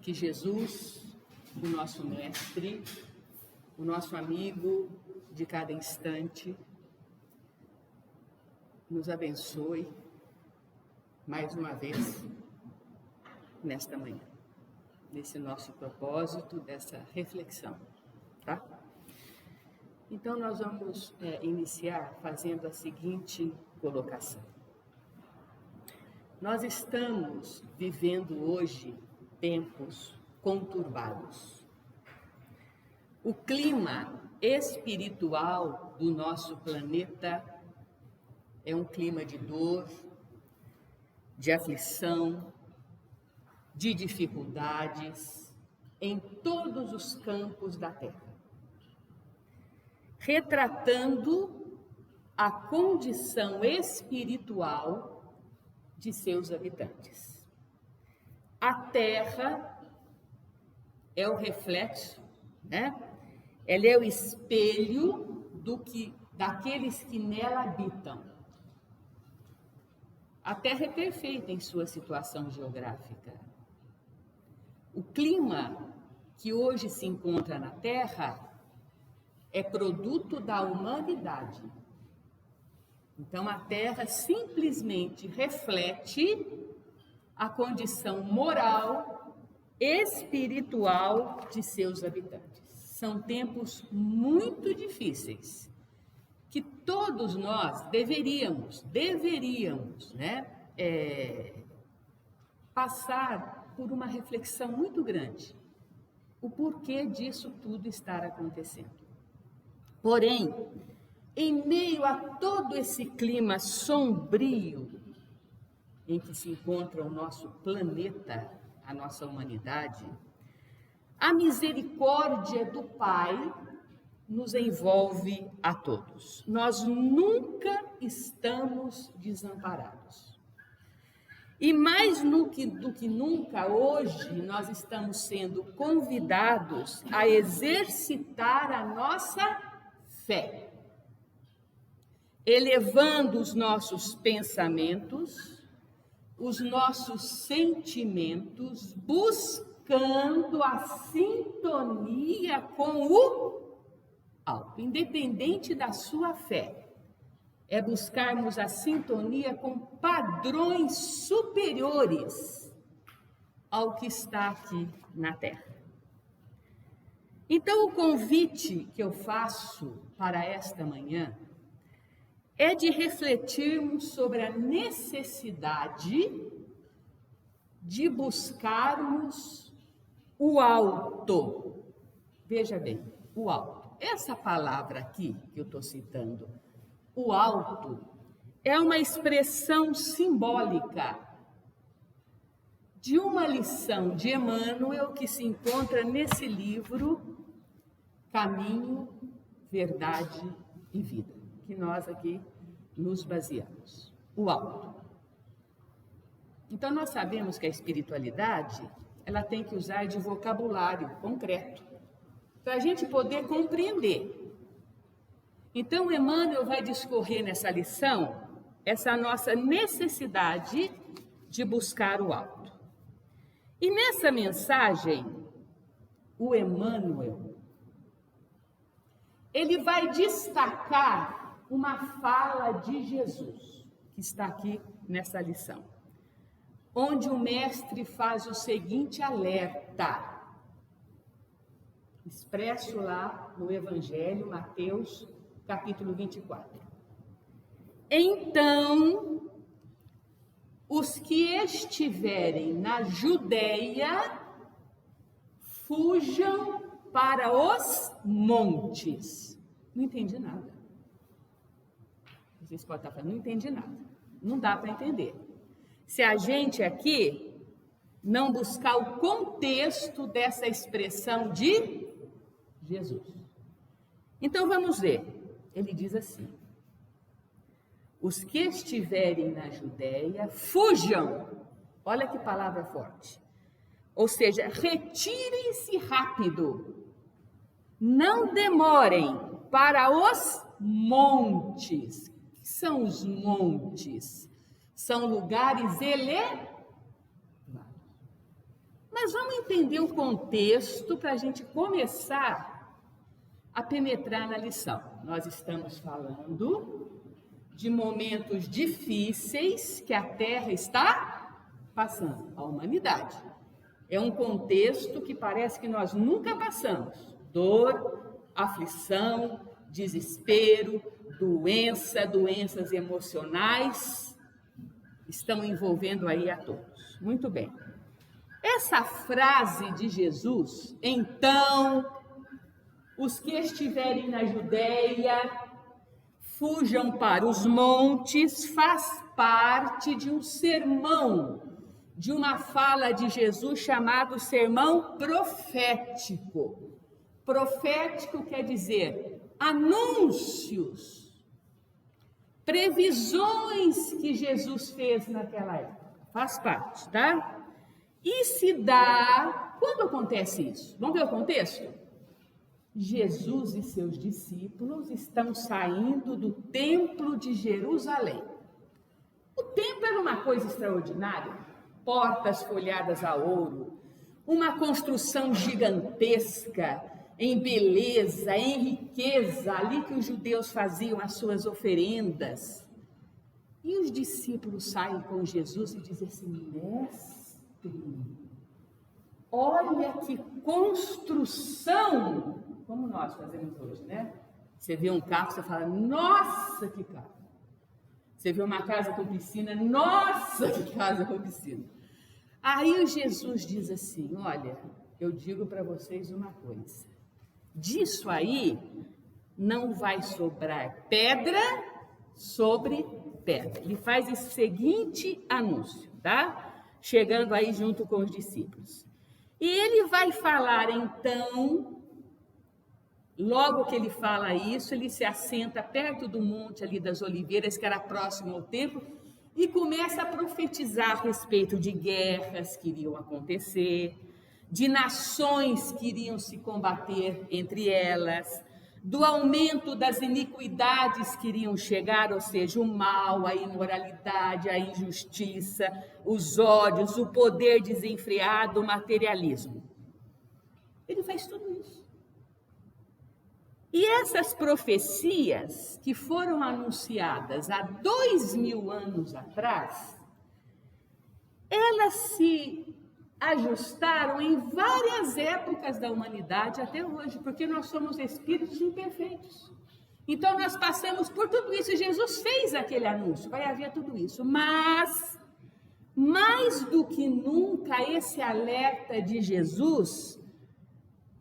Que Jesus, o nosso mestre, o nosso amigo de cada instante, nos abençoe mais uma vez nesta manhã, nesse nosso propósito, dessa reflexão, tá? Então, nós vamos iniciar fazendo a seguinte colocação. Nós estamos vivendo hoje tempos conturbados. O clima espiritual do nosso planeta é um clima de dor, de aflição, de dificuldades em todos os campos da Terra, retratando a condição espiritual de seus habitantes. A Terra é o reflexo, né? Ela é o espelho daqueles que nela habitam. A Terra é perfeita em sua situação geográfica. O clima que hoje se encontra na Terra é produto da humanidade. Então, a Terra simplesmente reflete a condição moral, espiritual de seus habitantes. São tempos muito difíceis, que todos nós deveríamos, né, passar por uma reflexão muito grande. O porquê disso tudo estar acontecendo. Porém, em meio a todo esse clima sombrio em que se encontra o nosso planeta, a nossa humanidade, a misericórdia do Pai nos envolve a todos. Nós nunca estamos desamparados. E mais do que nunca, hoje, nós estamos sendo convidados a exercitar a nossa fé, elevando os nossos pensamentos, os nossos sentimentos, buscando a sintonia com o alto, independente da sua fé. É buscarmos a sintonia com padrões superiores ao que está aqui na Terra. Então, o convite que eu faço para esta manhã é de refletirmos sobre a necessidade de buscarmos o alto. Veja bem, o alto. Essa palavra aqui que eu estou citando, o alto, é uma expressão simbólica de uma lição de Emmanuel que se encontra nesse livro Caminho, Verdade e Vida, que nós aqui nos baseamos. O alto. Então, nós sabemos que a espiritualidade, ela tem que usar de vocabulário concreto, para a gente poder compreender. Então, Emmanuel vai discorrer nessa lição essa nossa necessidade de buscar o alto. E nessa mensagem, o Emmanuel, ele vai destacar uma fala de Jesus, que está aqui nessa lição, onde o mestre faz o seguinte alerta, expresso lá no Evangelho, Mateus, capítulo 24. Então, os que estiverem na Judeia, fujam para os montes. Não entendi nada. Vocês podem estar falando, não entendi nada. Não dá para entender. Se a gente aqui não buscar o contexto dessa expressão de Jesus. Então, vamos ver. Ele diz assim: os que estiverem na Judeia, fujam. Olha que palavra forte. Ou seja, retirem-se rápido. Não demorem para os montes. O que são os montes? São lugares elevados. Mas vamos entender o contexto para a gente começar a penetrar na lição. Nós estamos falando de momentos difíceis que a Terra está passando, a humanidade. É um contexto que parece que nós nunca passamos. Dor, aflição, desespero, doenças emocionais estão envolvendo aí a todos. Muito bem. Essa frase de Jesus, então, os que estiverem na Judéia, fujam para os montes, faz parte de um sermão, de uma fala de Jesus chamado sermão profético. Profético quer dizer anúncios, previsões que Jesus fez naquela época. Faz parte, tá? E se dá... Quando acontece isso? Vamos ver o contexto? Jesus e seus discípulos estão saindo do templo de Jerusalém. O templo era uma coisa extraordinária. Portas folhadas a ouro, uma construção gigantesca, em beleza, em riqueza, ali que os judeus faziam as suas oferendas. E os discípulos saem com Jesus e dizem assim: mestre, olha que construção, como nós fazemos hoje, né? Você vê um carro, você fala: nossa, que carro. Você vê uma casa com piscina, nossa, que casa com piscina. Aí o Jesus diz assim: olha, eu digo para vocês uma coisa, disso aí não vai sobrar pedra sobre pedra. Ele faz esse seguinte anúncio, tá? Chegando aí junto com os discípulos. E ele vai falar então, logo que ele fala isso, ele se assenta perto do monte ali das Oliveiras, que era próximo ao templo, e começa a profetizar a respeito de guerras que iriam acontecer, de nações que iriam se combater entre elas, do aumento das iniquidades que iriam chegar, ou seja, o mal, a imoralidade, a injustiça, os ódios, o poder desenfreado, o materialismo. Ele faz tudo isso. E essas profecias que foram anunciadas há 2000 anos atrás, elas se ajustaram em várias épocas da humanidade até hoje, porque nós somos espíritos imperfeitos. Então nós passamos por tudo isso, e Jesus fez aquele anúncio, vai haver tudo isso, mas mais do que nunca esse alerta de Jesus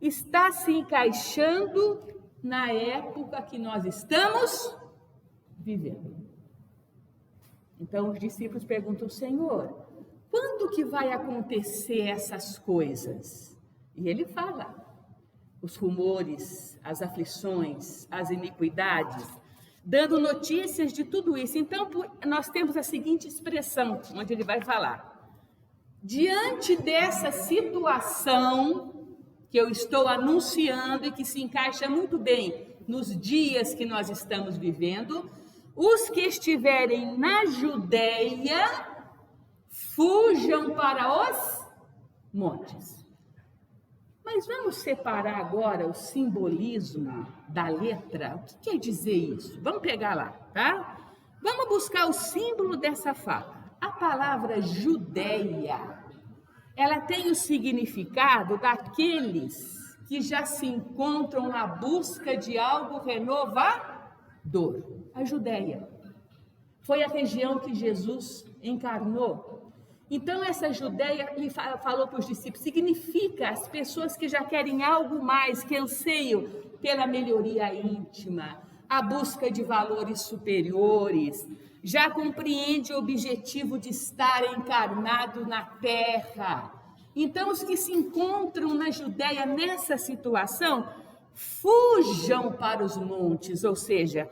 está se encaixando na época que nós estamos vivendo. Então os discípulos perguntam: Senhor, quando que vai acontecer essas coisas? E ele fala, os rumores, as aflições, as iniquidades, dando notícias de tudo isso. Então, nós temos a seguinte expressão, onde ele vai falar: diante dessa situação que eu estou anunciando e que se encaixa muito bem nos dias que nós estamos vivendo, os que estiverem na Judéia, fujam para os montes. Mas vamos separar agora o simbolismo da letra. O que quer dizer isso? Vamos pegar lá, tá? Vamos buscar o símbolo dessa fala. A palavra Judéia, ela tem o significado daqueles que já se encontram na busca de algo renovador. A Judéia foi a região que Jesus encarnou. Então, essa Judéia, ele falou para os discípulos, significa as pessoas que já querem algo mais, que anseiam pela melhoria íntima, a busca de valores superiores, já compreende o objetivo de estar encarnado na terra. Então, os que se encontram na Judéia nessa situação, fujam para os montes, ou seja,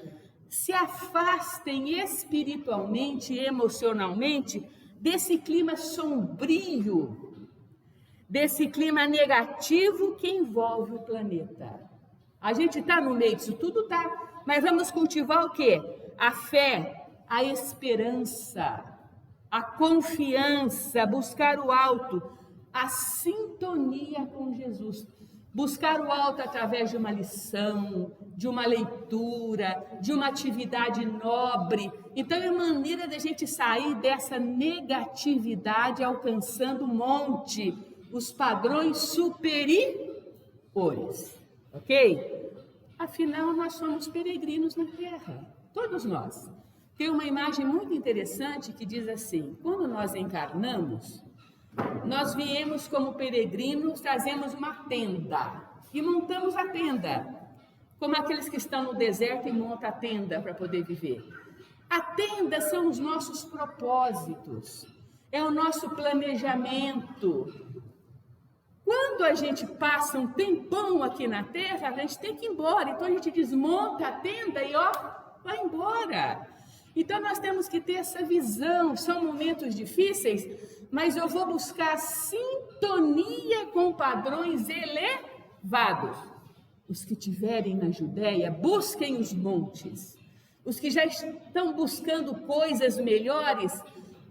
se afastem espiritualmente e emocionalmente desse clima sombrio, desse clima negativo que envolve o planeta. A gente está no meio disso tudo, tá? Mas vamos cultivar o quê? A fé, a esperança, a confiança, buscar o alto, assim sintonia com Jesus. Buscar o alto através de uma lição, de uma leitura, de uma atividade nobre. Então, é maneira da gente sair dessa negatividade alcançando o monte, os padrões superiores. Ok? Afinal, nós somos peregrinos na terra, todos nós. Tem uma imagem muito interessante que diz assim: quando nós encarnamos, nós viemos como peregrinos, trazemos uma tenda e montamos a tenda, como aqueles que estão no deserto e montam a tenda para poder viver. A tenda são os nossos propósitos, é o nosso planejamento. Quando a gente passa um tempão aqui na terra, a gente tem que ir embora, então a gente desmonta a tenda e vai embora. Então nós temos que ter essa visão, são momentos difíceis, mas eu vou buscar sintonia com padrões elevados. Os que estiverem na Judéia, busquem os montes. Os que já estão buscando coisas melhores,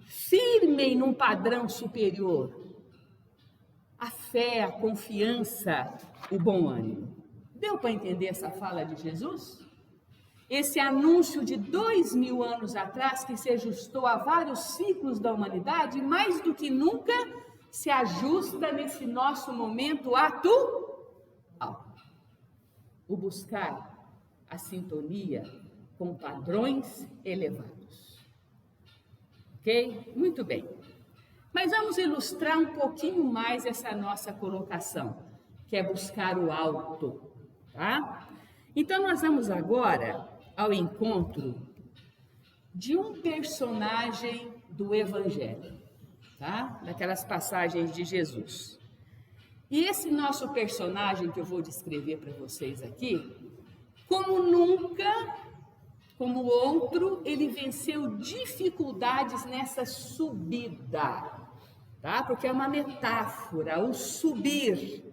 firmem num padrão superior. A fé, a confiança, o bom ânimo. Deu para entender essa fala de Jesus? Esse anúncio de 2000 anos atrás, que se ajustou a vários ciclos da humanidade, mais do que nunca se ajusta nesse nosso momento atual. O buscar a sintonia com padrões elevados. Ok? Muito bem. Mas vamos ilustrar um pouquinho mais essa nossa colocação, que é buscar o alto, tá? Então, nós vamos agora ao encontro de um personagem do Evangelho, tá? Daquelas passagens de Jesus. E esse nosso personagem que eu vou descrever para vocês aqui, como nunca, como outro, ele venceu dificuldades nessa subida, tá? Porque é uma metáfora, o subir,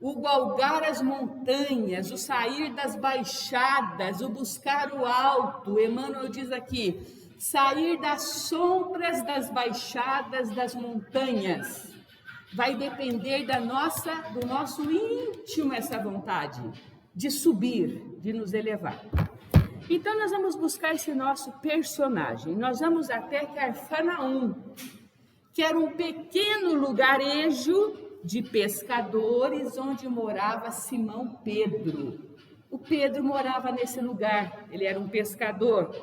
o galgar as montanhas, o sair das baixadas, o buscar o alto. Emmanuel diz aqui, sair das sombras das baixadas das montanhas. Vai depender do nosso íntimo essa vontade de subir, de nos elevar. Então nós vamos buscar esse nosso personagem. Nós vamos até Cafarnaum, que era um pequeno lugarejo de pescadores, onde morava Simão Pedro. O Pedro morava nesse lugar, ele era um pescador.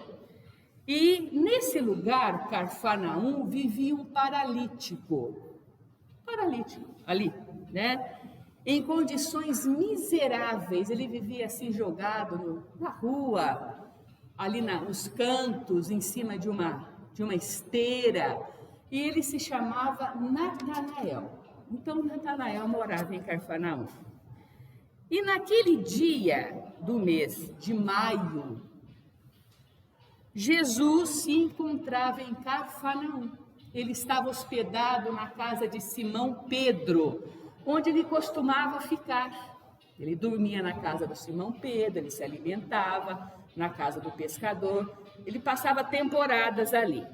E nesse lugar, Cafarnaum, vivia um paralítico ali, né? Em condições miseráveis, ele vivia assim jogado na rua, ali nos cantos, em cima de uma esteira, e ele se chamava Natanael. Então, Natanael morava em Cafarnaum. E naquele dia do mês de maio, Jesus se encontrava em Cafarnaum. Ele estava hospedado na casa de Simão Pedro, onde ele costumava ficar. Ele dormia na casa do Simão Pedro, ele se alimentava na casa do pescador, ele passava temporadas ali.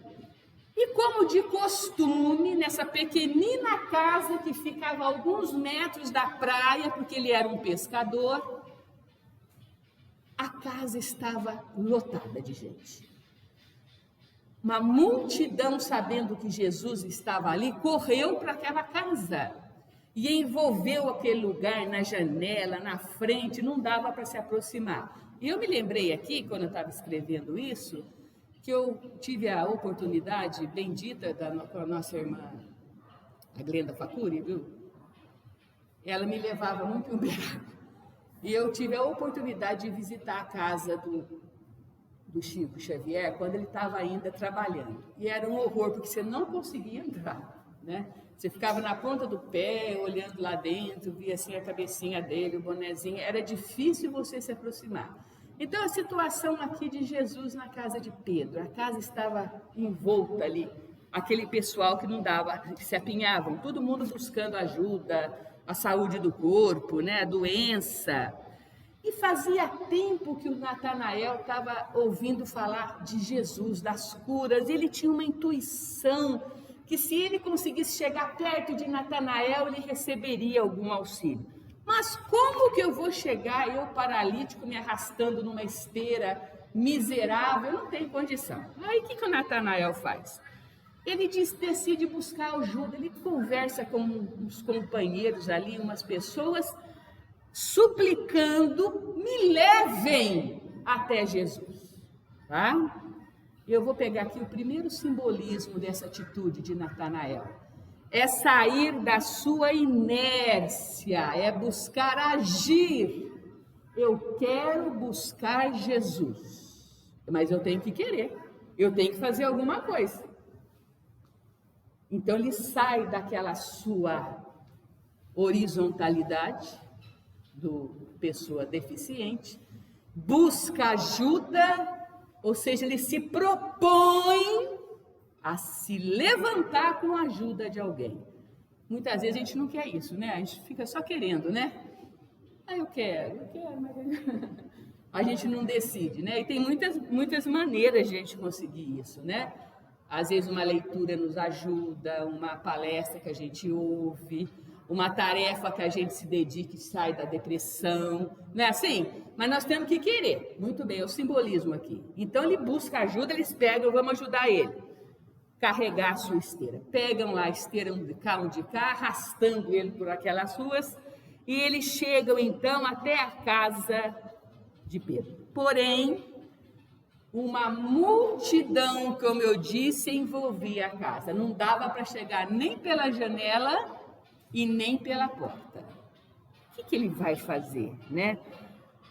E como de costume, nessa pequenina casa que ficava a alguns metros da praia, porque ele era um pescador, a casa estava lotada de gente. Uma multidão, sabendo que Jesus estava ali, correu para aquela casa e envolveu aquele lugar na janela, na frente, não dava para se aproximar. E eu me lembrei aqui, quando eu estava escrevendo isso, que eu tive a oportunidade bendita com a nossa irmã, a Glenda Facuri, viu? Ela me levava muito em Uberaba. E eu tive a oportunidade de visitar a casa do Chico Xavier quando ele estava ainda trabalhando. E era um horror, porque você não conseguia entrar, né? Você ficava na ponta do pé, olhando lá dentro, via assim a cabecinha dele, o bonezinho. Era difícil você se aproximar. Então, a situação aqui de Jesus na casa de Pedro, a casa estava envolta ali, aquele pessoal que não dava, que se apinhavam, todo mundo buscando ajuda, a saúde do corpo, né, a doença. E fazia tempo que o Natanael estava ouvindo falar de Jesus, das curas, ele tinha uma intuição que se ele conseguisse chegar perto de Natanael, ele receberia algum auxílio. Mas como que eu vou chegar, eu paralítico, me arrastando numa esteira miserável? Eu não tenho condição. Aí o que o Natanael faz? Ele decide buscar ajuda, ele conversa com uns companheiros ali, umas pessoas, suplicando, me levem até Jesus. Tá? Eu vou pegar aqui o primeiro simbolismo dessa atitude de Natanael. É sair da sua inércia, é buscar agir. Eu quero buscar Jesus, mas eu tenho que querer, eu tenho que fazer alguma coisa. Então ele sai daquela sua horizontalidade do pessoa deficiente, busca ajuda, ou seja, ele se propõe a se levantar com a ajuda de alguém. Muitas vezes a gente não quer isso, né? A gente fica só querendo, né? Ah, eu quero, mas a gente não decide, né? E tem muitas maneiras de a gente conseguir isso, né? Às vezes uma leitura nos ajuda, uma palestra que a gente ouve, uma tarefa que a gente se dedica e sai da depressão, não é assim? Mas nós temos que querer. Muito bem, é o simbolismo aqui. Então ele busca ajuda, eles pegam, vamos ajudar ele. Carregar a sua esteira. Pegam lá a esteira um de cá, arrastando ele por aquelas ruas, e eles chegam então até a casa de Pedro. Porém, uma multidão, como eu disse, envolvia a casa. Não dava para chegar nem pela janela e nem pela porta. O que ele vai fazer, né?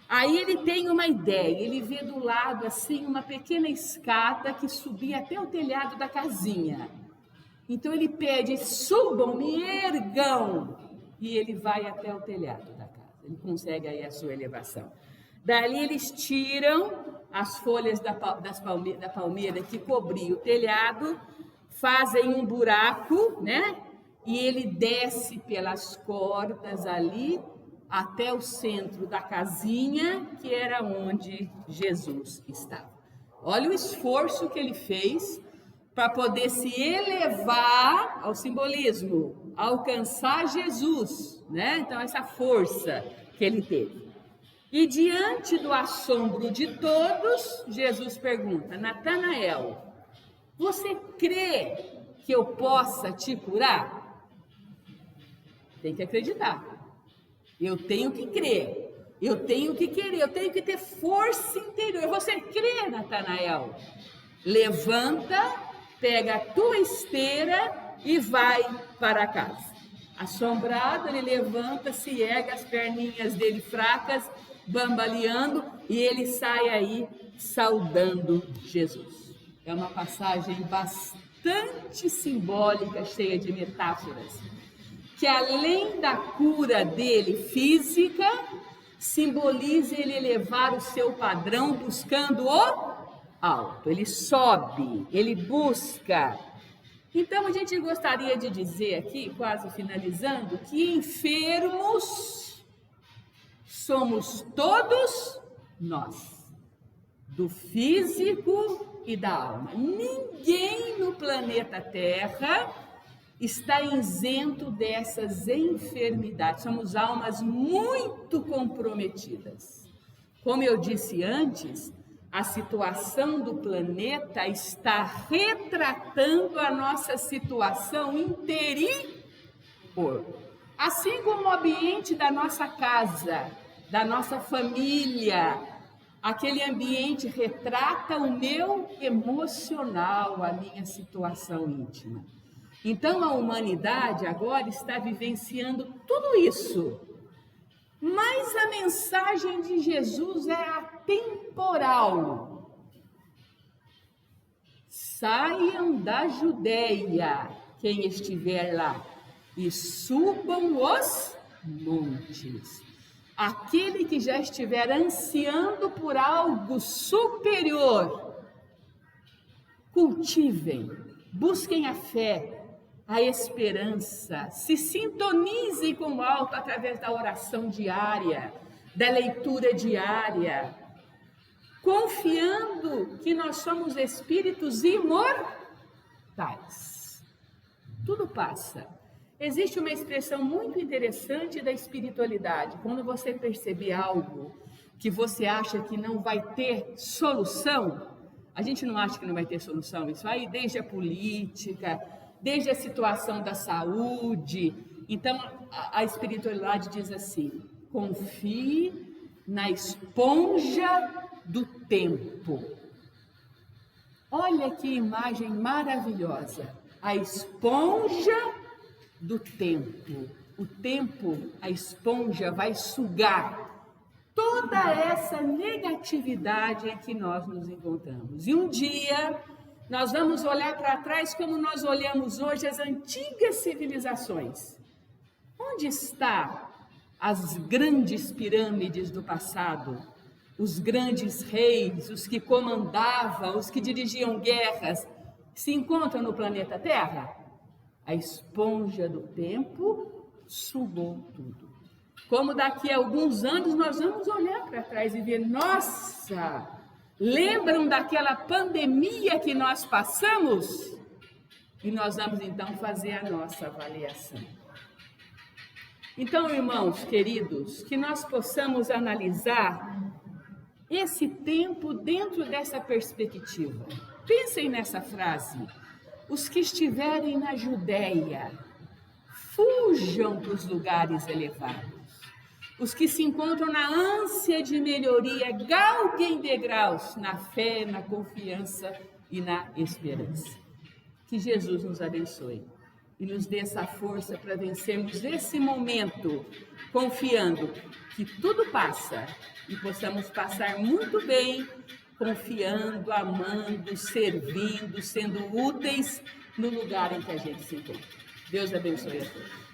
Aí ele tem uma ideia, ele vê do lado assim uma pequena escada que subia até o telhado da casinha. Então ele pede, subam, me ergam, e ele vai até o telhado da casa. Ele consegue aí a sua elevação. Dali eles tiram as folhas da palmeira que cobria o telhado, fazem um buraco, né? E ele desce pelas cordas ali até o centro da casinha, que era onde Jesus estava. Olha o esforço que ele fez para poder se elevar ao simbolismo, alcançar Jesus, né? Então, essa força que ele teve. E diante do assombro de todos, Jesus pergunta, Natanael, você crê que eu possa te curar? Tem que acreditar. Eu tenho que crer, eu tenho que querer, eu tenho que ter força interior. Você crê, Natanael? Levanta, pega a tua esteira e vai para casa. Assombrado, ele levanta, se erga, as perninhas dele fracas, bambaleando, e ele sai aí saudando Jesus. É uma passagem bastante simbólica, cheia de metáforas, que além da cura dele física, simboliza ele elevar o seu padrão buscando o alto. Ele sobe, ele busca. Então a gente gostaria de dizer aqui, quase finalizando, que enfermos somos todos nós, do físico e da alma. Ninguém no planeta Terra está isento dessas enfermidades. Somos almas muito comprometidas. Como eu disse antes, a situação do planeta está retratando a nossa situação interior. Assim como o ambiente da nossa casa, da nossa família, aquele ambiente retrata o meu emocional, a minha situação íntima. Então, a humanidade agora está vivenciando tudo isso. Mas a mensagem de Jesus é atemporal. Saiam da Judeia, quem estiver lá, e subam os montes. Aquele que já estiver ansiando por algo superior, cultivem, busquem a fé, a esperança, se sintonizem com o alto através da oração diária, da leitura diária, confiando que nós somos espíritos imortais. tudo passa. Existe uma expressão muito interessante da espiritualidade. Quando você percebe algo que você acha que não vai ter solução, a gente não acha que não vai ter solução. Isso aí, desde a política, desde a situação da saúde. Então, a espiritualidade diz assim: confie na esponja do tempo. Olha que imagem maravilhosa. A esponja do tempo. O tempo, a esponja, vai sugar toda essa negatividade em que nós nos encontramos. E um dia nós vamos olhar para trás como nós olhamos hoje as antigas civilizações. Onde estão as grandes pirâmides do passado? Os grandes reis, os que comandavam, os que dirigiam guerras, se encontram no planeta Terra? A esponja do tempo sugou tudo. Como daqui a alguns anos nós vamos olhar para trás e ver, nossa, lembram daquela pandemia que nós passamos? E nós vamos então fazer a nossa avaliação. Então, irmãos queridos, que nós possamos analisar esse tempo dentro dessa perspectiva. Pensem nessa frase: os que estiverem na Judéia, fujam para os lugares elevados. Os que se encontram na ânsia de melhoria, galguem degraus na fé, na confiança e na esperança. Que Jesus nos abençoe e nos dê essa força para vencermos esse momento, confiando que tudo passa e possamos passar muito bem, confiando, amando, servindo, sendo úteis no lugar em que a gente se encontra. Deus abençoe a todos.